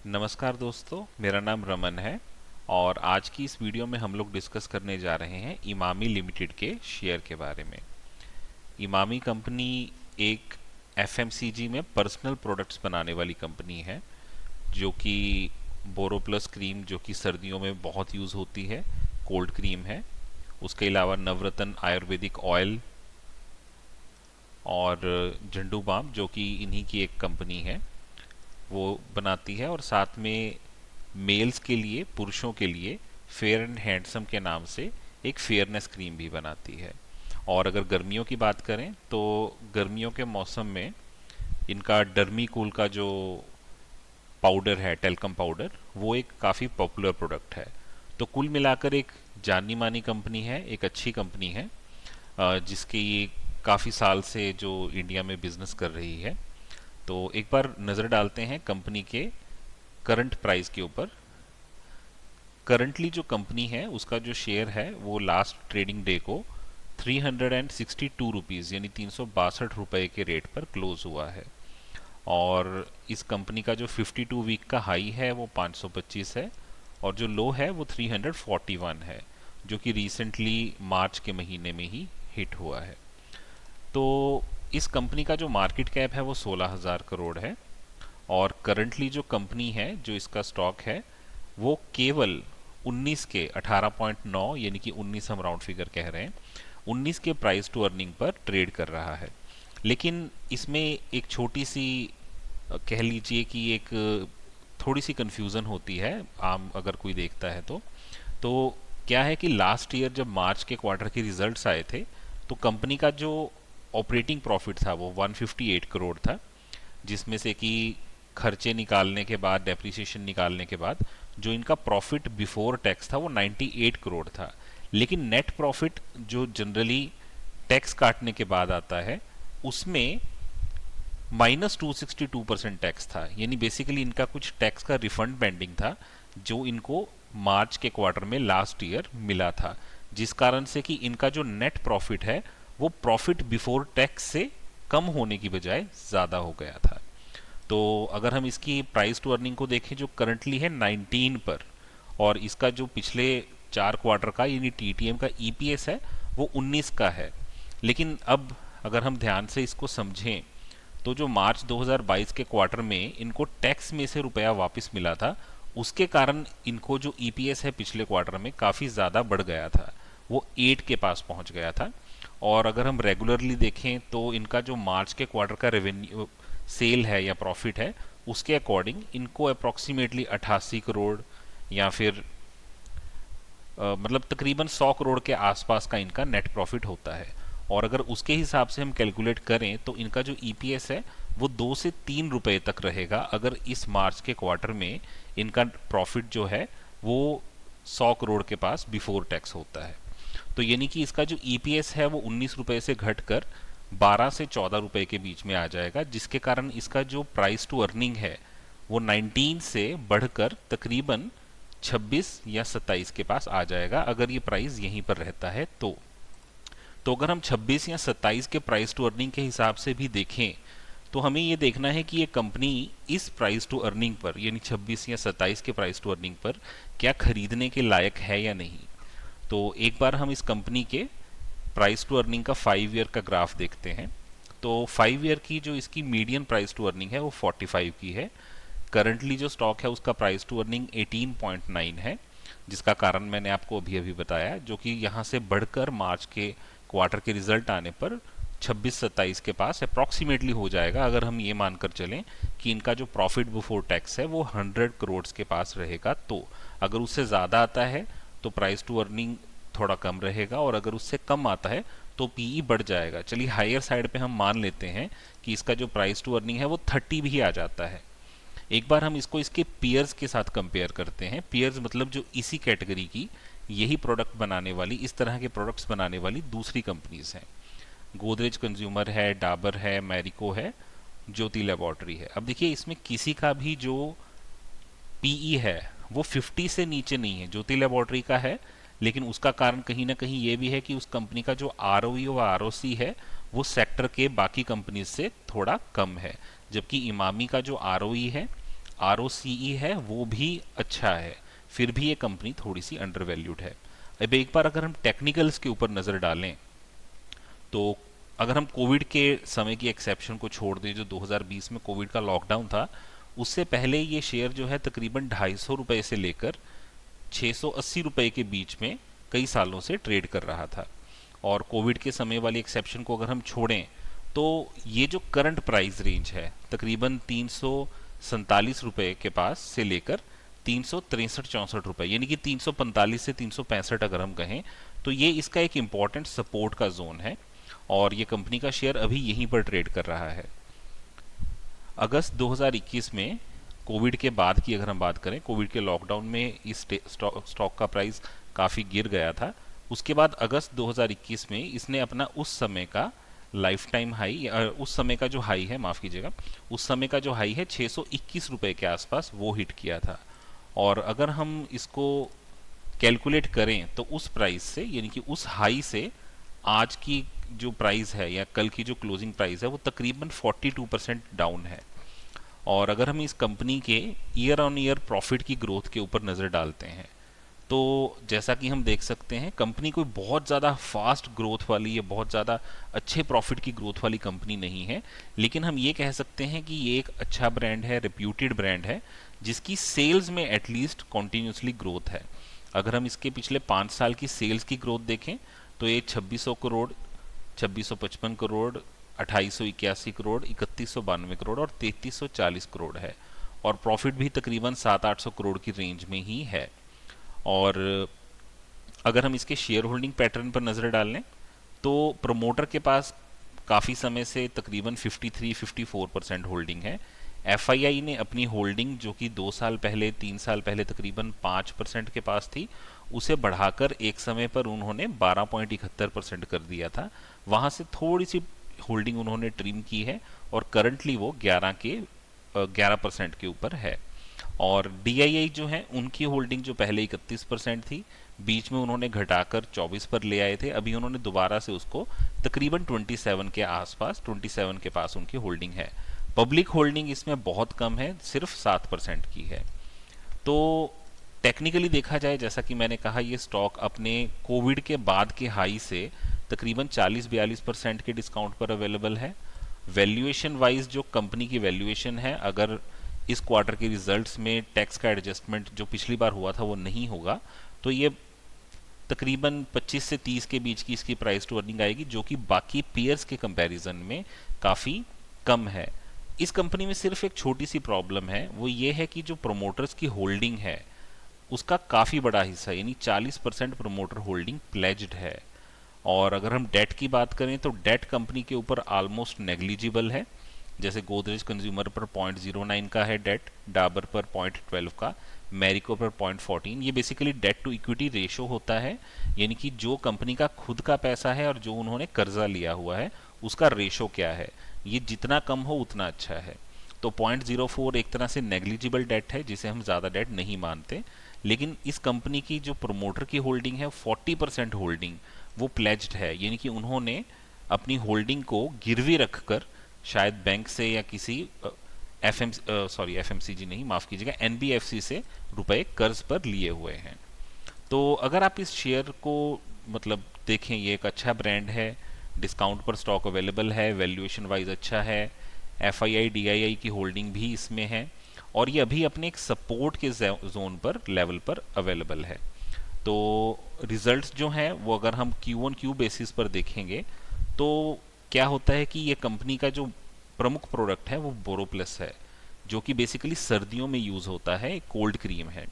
नमस्कार दोस्तों, मेरा नाम रमन है और आज की इस वीडियो में हम लोग डिस्कस करने जा रहे हैं इमामी लिमिटेड के शेयर के बारे में। इमामी कंपनी एक एफएमसीजी में पर्सनल प्रोडक्ट्स बनाने वाली कंपनी है, जो कि बोरोप्लस क्रीम जो कि सर्दियों में बहुत यूज़ होती है, कोल्ड क्रीम है। उसके अलावा नवरत्न आयुर्वेदिक ऑयल और झंडू बाम जो कि इन्हीं की एक कंपनी है, वो बनाती है। और साथ में मेल्स के लिए, पुरुषों के लिए फेयर एंड हैंडसम के नाम से एक फेयरनेस क्रीम भी बनाती है। और अगर गर्मियों की बात करें तो गर्मियों के मौसम में इनका डर्मीकूल का जो पाउडर है, टेल्कम पाउडर, वो एक काफ़ी पॉपुलर प्रोडक्ट है। तो कुल मिलाकर एक जानी मानी कंपनी है, एक अच्छी कंपनी है, जिसके ये काफ़ी साल से जो इंडिया में बिजनेस कर रही है। तो एक बार नज़र डालते हैं कंपनी के करंट प्राइस के ऊपर। करंटली जो कंपनी है उसका जो शेयर है वो लास्ट ट्रेडिंग डे को 362 रुपीज़ यानी 362 रुपये के रेट पर क्लोज हुआ है। और इस कंपनी का जो 52 वीक का हाई है वो 525 है और जो लो है वो 341 है, जो कि रिसेंटली मार्च के महीने में ही हिट हुआ है। तो इस कंपनी का जो मार्केट कैप है वो 16,000 करोड़ है और करंटली जो कंपनी है, जो इसका स्टॉक है, वो केवल 19 के 18.9 यानी कि 19 हम राउंड फिगर कह रहे हैं, 19 के प्राइस टू अर्निंग पर ट्रेड कर रहा है। लेकिन इसमें एक छोटी सी कह लीजिए कि एक थोड़ी सी कंफ्यूजन होती है आम अगर कोई देखता है तो क्या है कि लास्ट ईयर जब मार्च के क्वार्टर के रिजल्ट्स आए थे तो कंपनी का जो ऑपरेटिंग प्रॉफिट था वो 158 करोड़ था, जिसमें से कि खर्चे निकालने के बाद, डेप्रिसिएशन निकालने के बाद जो इनका प्रॉफिट बिफोर टैक्स था वो 98 करोड़ था। लेकिन नेट प्रॉफिट जो जनरली टैक्स काटने के बाद आता है उसमें -262% टैक्स था, यानी बेसिकली इनका कुछ टैक्स का रिफंड पेंडिंग था जो इनको मार्च के क्वार्टर में लास्ट ईयर मिला था, जिस कारण से कि इनका जो नेट प्रॉफिट है वो प्रॉफिट बिफोर टैक्स से कम होने की बजाय ज़्यादा हो गया था। तो अगर हम इसकी प्राइस टू अर्निंग को देखें जो करंटली है 19 पर, और इसका जो पिछले 4 क्वार्टर का यानी टीटीएम का ईपीएस है वो 19 का है। लेकिन अब अगर हम ध्यान से इसको समझें तो जो मार्च 2022 के क्वार्टर में इनको टैक्स में से रुपया वापस मिला था, उसके कारण इनको जो ईपीएस है पिछले क्वार्टर में काफ़ी ज़्यादा बढ़ गया था, वो 8 के पास पहुंच गया था। और अगर हम रेगुलरली देखें तो इनका जो मार्च के क्वार्टर का रेवेन्यू सेल है या प्रॉफिट है, उसके अकॉर्डिंग इनको अप्रॉक्सीमेटली 88 करोड़ या फिर मतलब तकरीबन 100 करोड़ के आसपास का इनका नेट प्रॉफिट होता है। और अगर उसके हिसाब से हम कैलकुलेट करें तो इनका जो ईपीएस है वो 2 से 3 रुपए तक रहेगा अगर इस मार्च के क्वार्टर में इनका प्रॉफिट जो है वो 100 करोड़ के पास बिफोर टैक्स होता है। तो यानी कि इसका जो ईपीएस है वो 19 रुपए से घटकर 12 से 14 रुपए के बीच में आ जाएगा, जिसके कारण इसका जो प्राइस टू अर्निंग है वो 19 से बढ़कर तकरीबन 26 या 27 के पास आ जाएगा अगर ये प्राइस यहीं पर रहता है तो अगर हम 26 या 27 के प्राइस टू अर्निंग के हिसाब से भी देखें तो हमें ये देखना है कि ये कंपनी इस प्राइस टू अर्निंग पर यानी 26 या 27 के प्राइस टू अर्निंग पर क्या खरीदने के लायक है या नहीं। तो एक बार हम इस कंपनी के प्राइस टू अर्निंग का 5 ईयर का ग्राफ देखते हैं। तो 5 ईयर की जो इसकी मीडियन प्राइस टू अर्निंग है वो 45 की है। करंटली जो स्टॉक है उसका प्राइस टू अर्निंग 18.9 है, जिसका कारण मैंने आपको अभी अभी बताया, जो कि यहाँ से बढ़कर मार्च के क्वार्टर के रिजल्ट आने पर 26-27 के पास अप्रॉक्सीमेटली हो जाएगा अगर हम ये मानकर चलें कि इनका जो प्रॉफिट बिफोर टैक्स है वो 100 करोड़ के पास रहेगा। तो अगर उससे ज़्यादा आता है तो प्राइस टू अर्निंग थोड़ा कम रहेगा और अगर उससे कम आता है तो पीई बढ़ जाएगा। चलिए हायर साइड पे हम मान लेते हैं कि इसका जो प्राइस टू अर्निंग है वो 30 भी आ जाता है। एक बार हम इसको इसके पियर्स के साथ कंपेयर करते हैं। पियर्स मतलब जो इसी कैटेगरी की यही प्रोडक्ट बनाने वाली, इस तरह के प्रोडक्ट्स बनाने वाली दूसरी कंपनीज हैं। गोदरेज कंज्यूमर है, डाबर है, मैरिको है, ज्योति लैबोरेटरी है। अब देखिए इसमें किसी का भी जो पीई है वो 50 से नीचे नहीं है। ज्योति लैबोरेटरी का है, लेकिन उसका कारण कहीं ना कहीं ये भी है कि उस कंपनी का जो आरओई व आरओसी है वो सेक्टर के बाकी कंपनीज से थोड़ा कम है, जबकि इमामी का जो आरओई है, ROCE है वो भी अच्छा है, फिर भी ये कंपनी थोड़ी सी अंडर वैल्यूड है। अब एक बार अगर हम टेक्निकल्स के ऊपर नज़र डालें तो अगर हम कोविड के समय की एक्सेप्शन को छोड़ दें, जो 2020 में कोविड का लॉकडाउन था, उससे पहले ये शेयर जो है तकरीबन 250 रुपए से लेकर 680 रुपए के बीच में कई सालों से ट्रेड कर रहा था। और कोविड के समय वाली एक्सेप्शन को अगर हम छोड़ें तो ये जो करंट प्राइस रेंज है तकरीबन 347 रुपए के पास से लेकर 363-64 रुपए, यानी कि 345 से 365 अगर हम कहें तो ये इसका एक इम्पॉर्टेंट सपोर्ट का जोन है और ये कंपनी का शेयर अभी यहीं पर ट्रेड कर रहा है। अगस्त 2021 में कोविड के बाद की अगर हम बात करें, कोविड के लॉकडाउन में इस स्टॉक का प्राइस काफ़ी गिर गया था। उसके बाद अगस्त 2021 में इसने अपना उस समय का लाइफ टाइम हाई, उस समय का जो हाई है, माफ़ कीजिएगा, उस समय का जो हाई है 621 रुपए के आसपास वो हिट किया था। और अगर हम इसको कैलकुलेट करें तो उस प्राइस से, यानी कि उस हाई से आज की जो प्राइस है या कल की जो क्लोजिंग प्राइस है वो तकरीबन 42% डाउन है। और अगर हम इस कंपनी के ईयर ऑन ईयर प्रॉफिट की ग्रोथ के ऊपर नज़र डालते हैं तो जैसा कि हम देख सकते हैं कंपनी कोई बहुत ज़्यादा फास्ट ग्रोथ वाली या बहुत ज़्यादा अच्छे प्रॉफिट की ग्रोथ वाली कंपनी नहीं है, लेकिन हम ये कह सकते हैं कि ये एक अच्छा ब्रांड है, रेप्यूटेड ब्रांड है, जिसकी सेल्स में एटलीस्ट कॉन्टीन्यूसली ग्रोथ है। अगर हम इसके पिछले 5 साल की सेल्स की ग्रोथ देखें तो ये 2600 करोड़, 2655 करोड़, 2881 करोड़, 3192 करोड़ और 3340 करोड़ है। और प्रॉफिट भी तकरीबन 700-800 करोड़ की रेंज में ही है। और अगर हम इसके शेयर होल्डिंग पैटर्न पर नज़र डालें तो प्रमोटर के पास काफ़ी समय से तकरीबन 53-54% होल्डिंग है। FII ने अपनी होल्डिंग जो कि 2 साल पहले 3 साल पहले तकरीबन 5% के पास थी, उसे बढ़ाकर एक समय पर उन्होंने 12.71% कर दिया था। वहाँ से थोड़ी सी होल्डिंग उन्होंने ट्रिम की है और करंटली वो 11% के ऊपर है। और DII जो है उनकी होल्डिंग जो पहले 31% थी, बीच में उन्होंने घटाकर 24 पर ले आए थे, अभी उन्होंने दोबारा से उसको तकरीबन 27 के आसपास, 27 के पास उनकी होल्डिंग है। पब्लिक होल्डिंग इसमें बहुत कम है, सिर्फ 7% की है। तो टेक्निकली देखा जाए, जैसा कि मैंने कहा, ये स्टॉक अपने कोविड के बाद के हाई से तकरीबन 40-42% के डिस्काउंट पर अवेलेबल है। वैल्यूएशन वाइज जो कंपनी की वैल्यूएशन है, अगर इस क्वार्टर के रिजल्ट्स में टैक्स का एडजस्टमेंट जो पिछली बार हुआ था वो नहीं होगा तो ये तकरीबन 25 से 30 के बीच की इसकी प्राइस टू अर्निंग आएगी, जो कि बाकी पीयर्स के कंपैरिजन में काफ़ी कम है। इस कंपनी में सिर्फ एक छोटी सी प्रॉब्लम है, वो ये है कि जो प्रोमोटर्स की होल्डिंग है उसका काफ़ी बड़ा हिस्सा, यानी 40% प्रोमोटर होल्डिंग प्लेज्ड है। और अगर हम डेट की बात करें तो डेट कंपनी के ऊपर ऑलमोस्ट नेग्लिजिबल है। जैसे गोदरेज कंज्यूमर पर 0.09 का है डेट, डाबर पर 0.12 का, मैरिको पर 0.14। ये basically debt to equity ratio होता है, यानी कि जो कंपनी का खुद का पैसा है और जो उन्होंने कर्जा लिया हुआ है उसका रेशो क्या है, ये जितना कम हो उतना अच्छा है। तो 0.04 एक तरह से नेग्लिजिबल डेट है, जिसे हम ज़्यादा डेट नहीं मानते। लेकिन इस कंपनी की जो प्रोमोटर की होल्डिंग है 40% होल्डिंग वो प्लेज्ड है, यानी कि उन्होंने अपनी होल्डिंग को गिरवी रखकर शायद बैंक से या किसी FMCG नहीं, माफ़ कीजिएगा, NBFC से रुपए कर्ज पर लिए हुए हैं। तो अगर आप इस शेयर को मतलब देखें, ये एक अच्छा ब्रांड है, डिस्काउंट पर स्टॉक अवेलेबल है, वैल्यूएशन वाइज अच्छा है, FII DII की होल्डिंग भी इसमें है और ये अभी अपने एक सपोर्ट के जोन पर लेवल पर अवेलेबल है। तो रिजल्ट्स जो हैं वो अगर हम Q1Q बेसिस पर देखेंगे तो क्या होता है कि ये कंपनी का जो प्रमुख प्रोडक्ट है वो बोरोप्लस है, जो कि बेसिकली सर्दियों में यूज़ होता है, कोल्ड क्रीम है।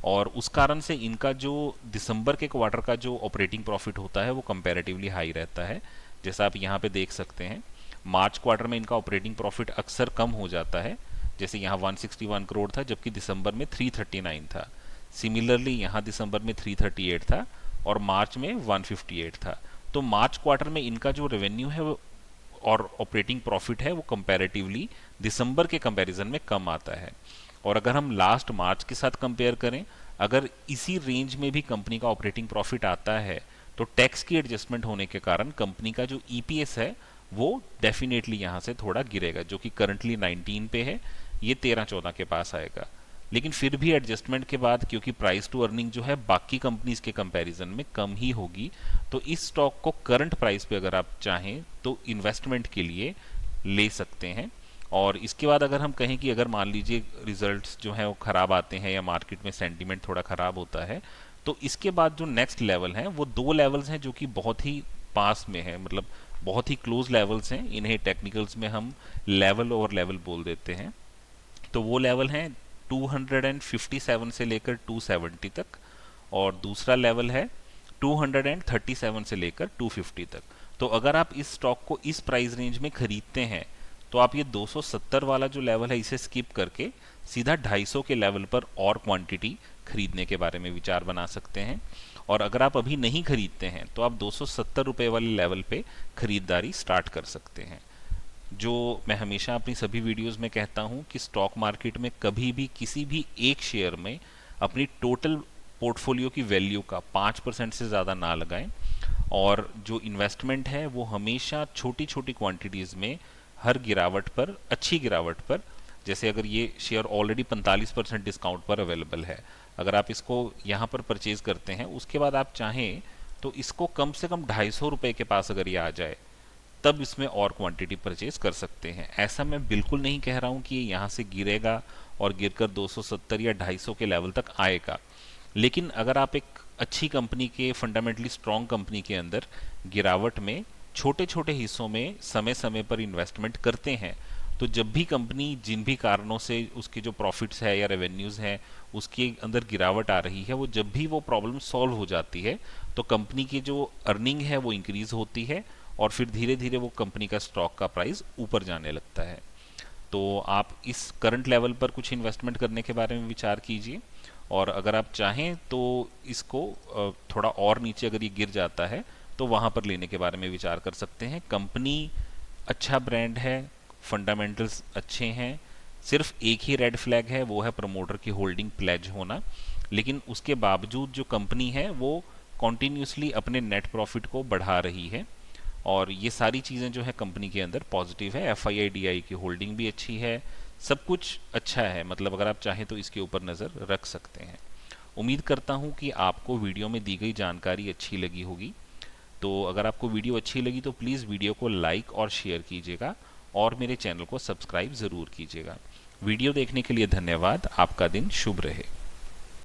और उस कारण से इनका जो दिसंबर के क्वार्टर का जो ऑपरेटिंग प्रॉफिट होता है वो कंपैरेटिवली हाई रहता है। जैसा आप यहाँ पे देख सकते हैं, मार्च क्वार्टर में इनका ऑपरेटिंग प्रॉफिट अक्सर कम हो जाता है, जैसे यहाँ 161 करोड़ था जबकि दिसंबर में 339 था। सिमिलरली यहाँ दिसंबर में 338 था और मार्च में 158 था। तो मार्च क्वार्टर में इनका जो रेवेन्यू है वो और ऑपरेटिंग प्रॉफिट है वो कंपैरेटिवली दिसंबर के कंपैरिजन में कम आता है। और अगर हम लास्ट मार्च के साथ कंपेयर करें, अगर इसी रेंज में भी कंपनी का ऑपरेटिंग प्रॉफिट आता है तो टैक्स की एडजस्टमेंट होने के कारण कंपनी का जो EPS है वो डेफिनेटली यहाँ से थोड़ा गिरेगा, जो कि करंटली 19 पे है, ये 13-14 के पास आएगा। लेकिन फिर भी एडजस्टमेंट के बाद क्योंकि प्राइस टू अर्निंग जो है बाकी कंपनीज के कंपैरिजन में कम ही होगी, तो इस स्टॉक को करंट प्राइस पे अगर आप चाहें तो इन्वेस्टमेंट के लिए ले सकते हैं। और इसके बाद अगर हम कहें कि अगर मान लीजिए रिजल्ट्स जो हैं वो ख़राब आते हैं या मार्केट में सेंटीमेंट थोड़ा ख़राब होता है, तो इसके बाद जो नेक्स्ट लेवल है वो 2 लेवल्स हैं जो कि बहुत ही पास में है, मतलब बहुत ही क्लोज लेवल्स हैं। इन्हें टेक्निकल्स में हम लेवल ओवर लेवल बोल देते हैं। तो वो लेवल हैं 257 से लेकर 270 तक, और दूसरा लेवल है 237 से लेकर 250 तक। तो अगर आप इस स्टॉक को इस प्राइस रेंज में खरीदते हैं तो आप ये 270 वाला जो लेवल है इसे स्किप करके सीधा 250 के लेवल पर और क्वांटिटी खरीदने के बारे में विचार बना सकते हैं। और अगर आप अभी नहीं खरीदते हैं तो आप 270 रुपये वाले लेवल पे खरीदारी स्टार्ट कर सकते हैं। जो मैं हमेशा अपनी सभी वीडियोस में कहता हूं कि स्टॉक मार्केट में कभी भी किसी भी एक शेयर में अपनी टोटल पोर्टफोलियो की वैल्यू का 5% से ज़्यादा ना लगाएं, और जो इन्वेस्टमेंट है वो हमेशा छोटी छोटी क्वांटिटीज़ में हर गिरावट पर, अच्छी गिरावट पर, जैसे अगर ये शेयर ऑलरेडी 45% डिस्काउंट पर अवेलेबल है, अगर आप इसको यहाँ पर परचेज करते हैं उसके बाद आप चाहें तो इसको कम से कम 250 रुपये के पास अगर ये आ जाए तब इसमें और क्वांटिटी परचेज कर सकते हैं। ऐसा मैं बिल्कुल नहीं कह रहा हूँ कि ये यहाँ से गिरेगा और गिरकर 270 या 250 के लेवल तक आएगा, लेकिन अगर आप एक अच्छी कंपनी के, फंडामेंटली स्ट्रॉन्ग कंपनी के अंदर गिरावट में छोटे छोटे हिस्सों में समय समय पर इन्वेस्टमेंट करते हैं, तो जब भी कंपनी जिन भी कारणों से उसके जो प्रॉफिट्स है या रेवेन्यूज़ हैं उसके अंदर गिरावट आ रही है, वो जब भी वो प्रॉब्लम सॉल्व हो जाती है तो कंपनी की जो अर्निंग है वो इंक्रीज होती है और फिर धीरे धीरे वो कंपनी का स्टॉक का प्राइस ऊपर जाने लगता है। तो आप इस करंट लेवल पर कुछ इन्वेस्टमेंट करने के बारे में विचार कीजिए, और अगर आप चाहें तो इसको थोड़ा और नीचे अगर ये गिर जाता है तो वहाँ पर लेने के बारे में विचार कर सकते हैं। कंपनी अच्छा ब्रांड है, फंडामेंटल्स अच्छे हैं, सिर्फ एक ही रेड फ्लैग है, वो है प्रमोटर की होल्डिंग प्लेज होना। लेकिन उसके बावजूद जो कंपनी है वो कॉन्टीन्यूसली अपने नेट प्रॉफिट को बढ़ा रही है, और ये सारी चीज़ें जो है कंपनी के अंदर पॉजिटिव है। FII-DI की होल्डिंग भी अच्छी है, सब कुछ अच्छा है, मतलब अगर आप चाहें तो इसके ऊपर नज़र रख सकते हैं। उम्मीद करता हूँ कि आपको वीडियो में दी गई जानकारी अच्छी लगी होगी। तो अगर आपको वीडियो अच्छी लगी तो प्लीज़ वीडियो को लाइक और शेयर कीजिएगा, और मेरे चैनल को सब्सक्राइब ज़रूर कीजिएगा। वीडियो देखने के लिए धन्यवाद। आपका दिन शुभ रहे।